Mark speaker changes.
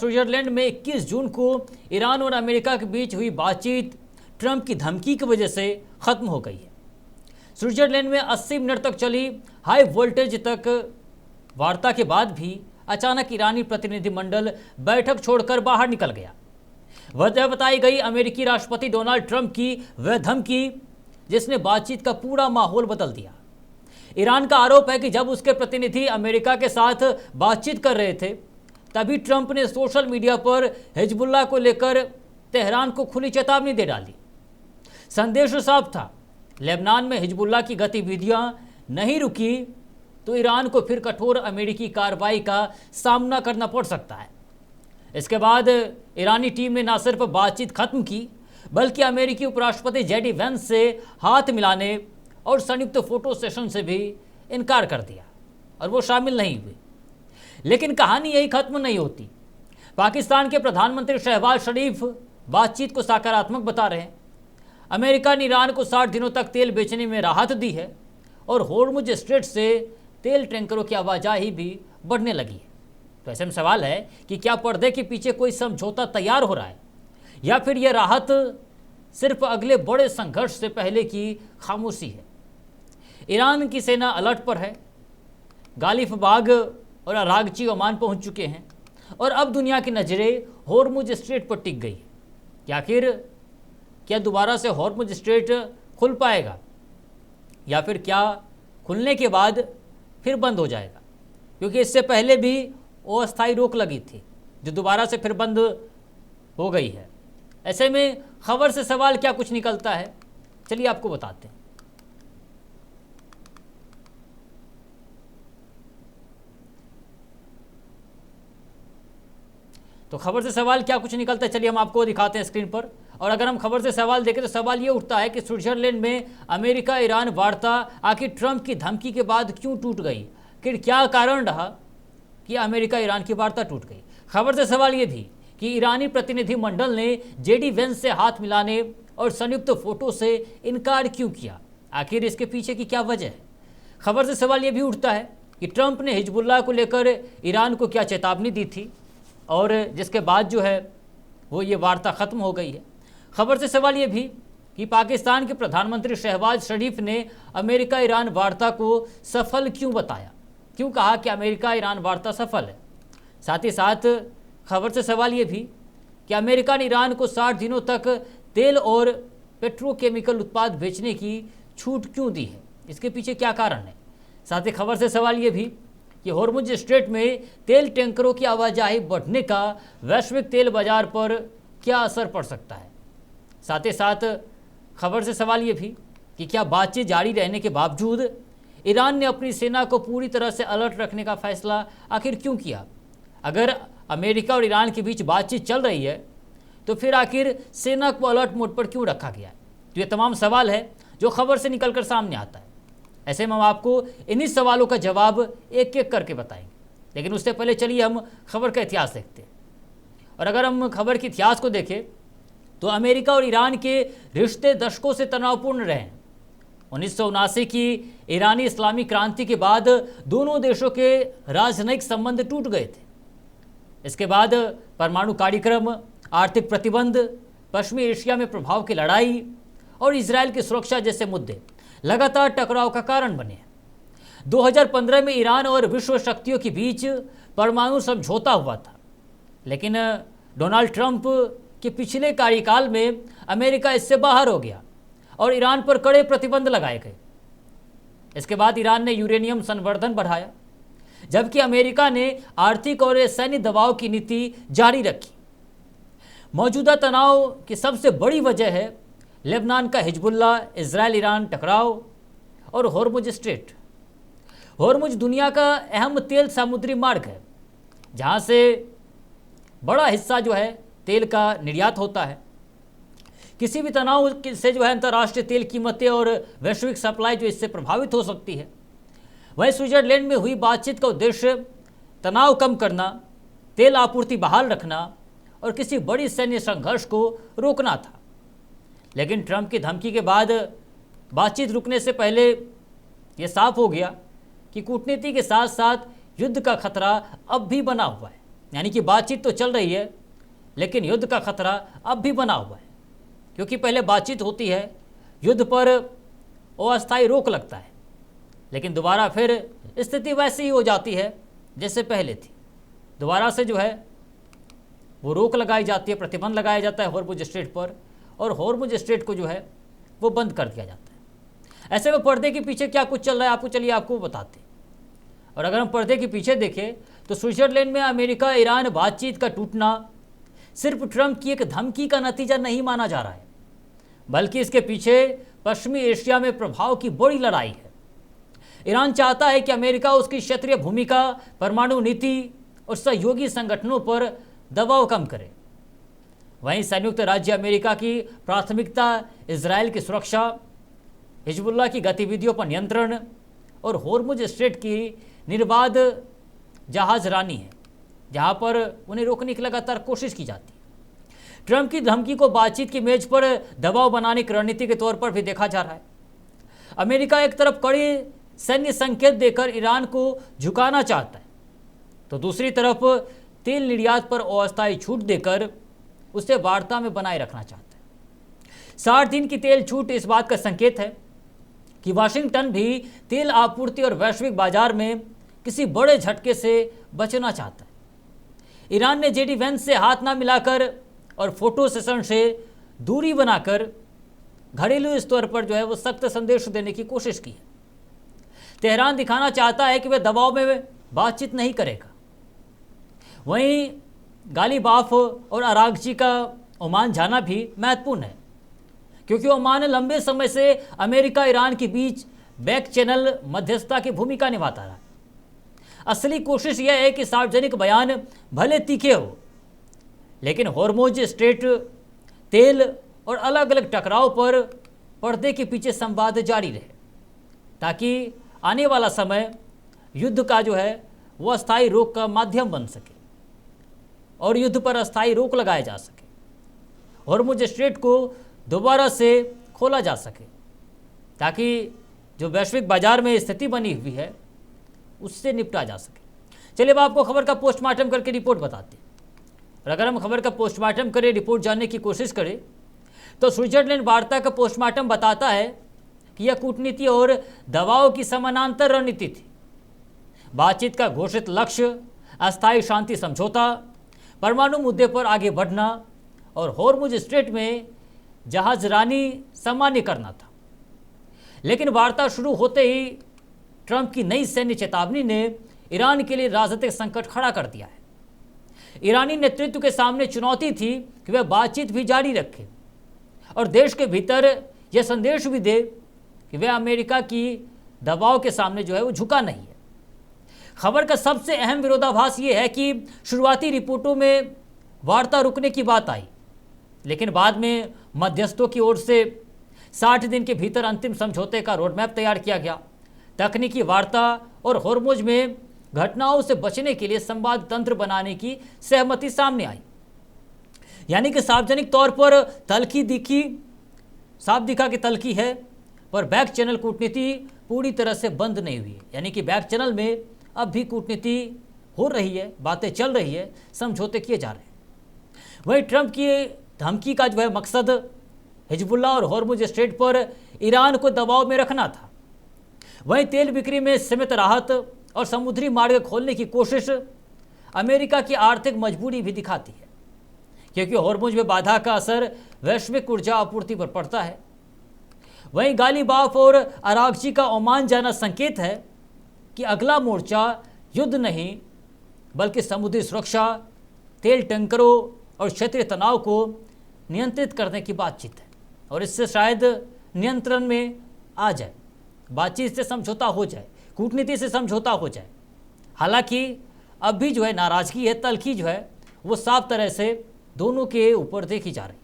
Speaker 1: Switzerland में 21 जून को Iran और अमेरिका के बीच हुई बातचीत ट्रंप की धमकी की वजह से खत्म हो गई है। स्विट्जरलैंड में 80 मिनट तक चली हाई वोल्टेज तक वार्ता के बाद भी अचानक ईरानी प्रतिनिधिमंडल बैठक छोड़कर बाहर निकल गया। वजह बताई गई अमेरिकी राष्ट्रपति डोनाल्ड ट्रंप की वह धमकी जिसने बातचीत का पूरा माहौल बदल दिया। ईरान का आरोप है कि जब उसके प्रतिनिधि अमेरिका के साथ बातचीत कर रहे थे तभी ट्रंप ने सोशल मीडिया पर हिजबुल्लाह को लेकर तेहरान को खुली चेतावनी दे डाली। संदेश साफ था, लेबनान में हिजबुल्लाह की गतिविधियां नहीं रुकी तो ईरान को फिर कठोर अमेरिकी कार्रवाई का सामना करना पड़ सकता है। इसके बाद ईरानी टीम ने न सिर्फ बातचीत खत्म की बल्कि अमेरिकी उपराष्ट्रपति जेडी वेंस से हाथ मिलाने और संयुक्त फोटो सेशन से भी इनकार कर दिया और वो शामिल नहीं हुए। लेकिन कहानी यही खत्म नहीं होती। पाकिस्तान के प्रधानमंत्री शहबाज शरीफ बातचीत को सकारात्मक बता रहे हैं। अमेरिका ने ईरान को 60 दिनों तक तेल बेचने में राहत दी है और होर्मुज स्ट्रेट से तेल टैंकरों की आवाजाही भी बढ़ने लगी है। तो ऐसे में सवाल है कि क्या पर्दे के पीछे कोई समझौता तैयार हो रहा है या फिर यह राहत सिर्फ अगले बड़े संघर्ष से पहले की खामोशी है। ईरान की सेना अलर्ट पर है। गालिफ बाग और अरागची ओमान पहुंच चुके हैं और अब दुनिया की नज़रें होर्मुज स्ट्रेट पर टिक गई है कि आखिर क्या दोबारा से होर्मुज स्ट्रेट खुल पाएगा या फिर क्या खुलने के बाद फिर बंद हो जाएगा, क्योंकि इससे पहले भी अस्थायी रोक लगी थी जो दोबारा से फिर बंद हो गई है। ऐसे में खबर से सवाल क्या कुछ निकलता है, चलिए आपको बताते हैं। तो खबर से सवाल क्या कुछ निकलता है, चलिए हम आपको दिखाते हैं स्क्रीन पर। और अगर हम खबर से सवाल देखें तो सवाल ये उठता है कि स्विट्जरलैंड में अमेरिका ईरान वार्ता आखिर ट्रंप की धमकी के बाद क्यों टूट गई, फिर क्या कारण रहा कि अमेरिका ईरान की वार्ता टूट गई। खबर से सवाल ये भी कि ईरानी प्रतिनिधिमंडल ने जेडी वेंस से हाथ मिलाने और संयुक्त फोटो से इनकार क्यों किया, आखिर इसके पीछे की क्या वजह है। खबर से सवाल ये भी उठता है कि ट्रंप ने हिजबुल्लाह को लेकर ईरान को क्या चेतावनी दी थी और जिसके बाद जो है वो ये वार्ता ख़त्म हो गई है। खबर से सवाल ये भी कि पाकिस्तान के प्रधानमंत्री शहबाज शरीफ ने अमेरिका ईरान वार्ता को सफल क्यों बताया, क्यों कहा कि अमेरिका ईरान वार्ता सफल है। साथ ही साथ खबर से सवाल ये भी कि अमेरिका ने ईरान को 60 दिनों तक तेल और पेट्रोकेमिकल उत्पाद बेचने की छूट क्यों दी है, इसके पीछे क्या कारण है। साथ ही खबर से सवाल ये भी कि होर्मुज स्ट्रेट में तेल टैंकरों की आवाजाही बढ़ने का वैश्विक तेल बाजार पर क्या असर पड़ सकता है। साथ ही साथ खबर से सवाल ये भी कि क्या बातचीत जारी रहने के बावजूद ईरान ने अपनी सेना को पूरी तरह से अलर्ट रखने का फैसला आखिर क्यों किया। अगर अमेरिका और ईरान के बीच बातचीत चल रही है तो फिर आखिर सेना को अलर्ट मोड पर क्यों रखा गया है। तो ये तमाम सवाल है जो खबर से निकलकर सामने आता है। ऐसे में हम आपको इन्हीं सवालों का जवाब एक एक करके बताएंगे, लेकिन उससे पहले चलिए हम खबर का इतिहास देखते हैं। और अगर हम खबर के इतिहास को देखें तो अमेरिका और ईरान के रिश्ते दशकों से तनावपूर्ण रहे हैं। 1979 की ईरानी इस्लामी क्रांति के बाद दोनों देशों के राजनयिक संबंध टूट गए थे। इसके बाद परमाणु कार्यक्रम, आर्थिक प्रतिबंध, पश्चिमी एशिया में प्रभाव की लड़ाई और इजरायल की सुरक्षा जैसे मुद्दे लगातार टकराव का कारण बने। 2015 में ईरान और विश्व शक्तियों के बीच परमाणु समझौता हुआ था, लेकिन डोनाल्ड ट्रंप के पिछले कार्यकाल में अमेरिका इससे बाहर हो गया और ईरान पर कड़े प्रतिबंध लगाए गए। इसके बाद ईरान ने यूरेनियम संवर्धन बढ़ाया, जबकि अमेरिका ने आर्थिक और सैन्य दबाव की नीति जारी रखी। मौजूदा तनाव की सबसे बड़ी वजह है लेबनान का हिजबुल्लाह, इजराइल ईरान टकराव और होर्मुज स्ट्रेट। होर्मुज दुनिया का अहम तेल समुद्री मार्ग है, जहां से बड़ा हिस्सा जो है तेल का निर्यात होता है। किसी भी तनाव से जो है अंतर्राष्ट्रीय तेल कीमतें और वैश्विक सप्लाई जो इससे प्रभावित हो सकती है। वहीं स्विट्जरलैंड में हुई बातचीत का उद्देश्य तनाव कम करना, तेल आपूर्ति बहाल रखना और किसी बड़ी सैन्य संघर्ष को रोकना था। लेकिन ट्रंप की धमकी के बाद बातचीत रुकने से पहले ये साफ हो गया कि कूटनीति के साथ साथ युद्ध का खतरा अब भी बना हुआ है। यानी कि बातचीत तो चल रही है, लेकिन युद्ध का खतरा अब भी बना हुआ है, क्योंकि पहले बातचीत होती है, युद्ध पर अस्थायी रोक लगता है, लेकिन दोबारा फिर स्थिति वैसी ही हो जाती है जैसे पहले थी। दोबारा से जो है वो रोक लगाई जाती है, प्रतिबंध लगाया जाता है हॉर्मुज स्ट्रेट पर, और हॉर्मुज स्ट्रेट को जो है वो बंद कर दिया जाता है। ऐसे में पर्दे के पीछे क्या कुछ चल रहा है, आपको बताते हैं। और अगर हम पर्दे के पीछे देखें तो स्विट्जरलैंड में अमेरिका ईरान बातचीत का टूटना सिर्फ ट्रंप की एक धमकी का नतीजा नहीं माना जा रहा है, बल्कि इसके पीछे पश्चिमी एशिया में प्रभाव की बड़ी लड़ाई है। ईरान चाहता है कि अमेरिका उसकी क्षेत्रीय भूमिका, परमाणु नीति और सहयोगी संगठनों पर दबाव कम करे। वहीं संयुक्त राज्य अमेरिका की प्राथमिकता इजरायल की सुरक्षा, हिजबुल्लाह की गतिविधियों पर नियंत्रण और हॉर्मुज स्ट्रेट की निर्बाध जहाजरानी है, जहां पर उन्हें रोकने की लगातार कोशिश की जाती है। ट्रंप की धमकी को बातचीत की मेज पर दबाव बनाने की रणनीति के तौर पर भी देखा जा रहा है। अमेरिका एक तरफ कड़े सैन्य संकेत देकर ईरान को झुकाना चाहता है, तो दूसरी तरफ तेल निर्यात पर अस्थायी छूट देकर उसे वार्ता में बनाए रखना चाहता है। 60 दिन की तेल छूट इस बात का संकेत है कि वाशिंगटन भी तेल आपूर्ति और वैश्विक बाजार में किसी बड़े झटके से बचना चाहता है। ईरान ने जेडी वेंस से हाथ ना मिलाकर और फोटो सेशन से दूरी बनाकर घरेलू स्तर पर जो है वो सख्त संदेश देने की कोशिश की है। तेहरान दिखाना चाहता है कि वह दबाव में बातचीत नहीं करेगा। वहीं गालिबाफ और अरागची का ओमान जाना भी महत्वपूर्ण है, क्योंकि ओमान लंबे समय से अमेरिका ईरान के बीच बैक चैनल मध्यस्थता की भूमिका निभाता रहा। असली कोशिश यह है कि सार्वजनिक बयान भले तीखे हो, लेकिन हॉर्मुज स्ट्रेट, तेल और अलग अलग टकराव पर पर्दे के पीछे संवाद जारी रहे, ताकि आने वाला समय युद्ध का जो है वो अस्थायी रोक का माध्यम बन सके और युद्ध पर अस्थायी रोक लगाया जा सके, हॉर्मुज स्ट्रेट को दोबारा से खोला जा सके, ताकि जो वैश्विक बाजार में स्थिति बनी हुई है उससे निपटा जा सके। चलिए अब आपको खबर का पोस्टमार्टम करके रिपोर्ट बताते हैं। और अगर हम खबर का पोस्टमार्टम करें, रिपोर्ट जानने की कोशिश करें, तो स्विट्जरलैंड वार्ता का पोस्टमार्टम बताता है कि यह कूटनीति और दबाव की समानांतर रणनीति थी। बातचीत का घोषित लक्ष्य अस्थायी शांति समझौता, परमाणु मुद्दे पर आगे बढ़ना और हॉर्मुज स्ट्रेट में जहाजरानी सामान्य करना था। लेकिन वार्ता शुरू होते ही ट्रंप की नई सैन्य चेतावनी ने ईरान के लिए राजनीतिक संकट खड़ा कर दिया है। ईरानी नेतृत्व के सामने चुनौती थी कि वह बातचीत भी जारी रखे और देश के भीतर यह संदेश भी दे कि वह अमेरिका की दबाव के सामने जो है वो झुका नहीं है। खबर का सबसे अहम विरोधाभास ये है कि शुरुआती रिपोर्टों में वार्ता रुकने की बात आई, लेकिन बाद में मध्यस्थों की ओर से 60 दिन के भीतर अंतिम समझौते का रोडमैप तैयार किया गया। तकनीकी वार्ता और हॉर्मुज में घटनाओं से बचने के लिए संवाद तंत्र बनाने की सहमति सामने आई। यानी कि सार्वजनिक तौर पर तल्खी दिखी, साफ दिखा कि तल्खी है, पर बैक चैनल कूटनीति पूरी तरह से बंद नहीं हुई है। यानी कि बैक चैनल में अब भी कूटनीति हो रही है, बातें चल रही है, समझौते किए जा रहे हैं। वहीं ट्रंप की धमकी का जो है मकसद हिजबुल्लाह और हॉर्मुज स्ट्रेट पर ईरान को दबाव में रखना था। वहीं तेल बिक्री में सीमित राहत और समुद्री मार्ग खोलने की कोशिश अमेरिका की आर्थिक मजबूरी भी दिखाती है, क्योंकि हॉर्मुज में बाधा का असर वैश्विक ऊर्जा आपूर्ति पर पड़ता है। वहीं गालिबाफ और अरागची का ओमान जाना संकेत है कि अगला मोर्चा युद्ध नहीं बल्कि समुद्री सुरक्षा, तेल टैंकरों और क्षेत्रीय तनाव को नियंत्रित करने की बातचीत है, और इससे शायद नियंत्रण में आ जाए, बातचीत से समझौता हो जाए, कूटनीति से समझौता हो जाए। हालांकि अब भी जो है नाराजगी है, तल्खी जो है वो साफ तरह से दोनों के ऊपर देखी जा रही है।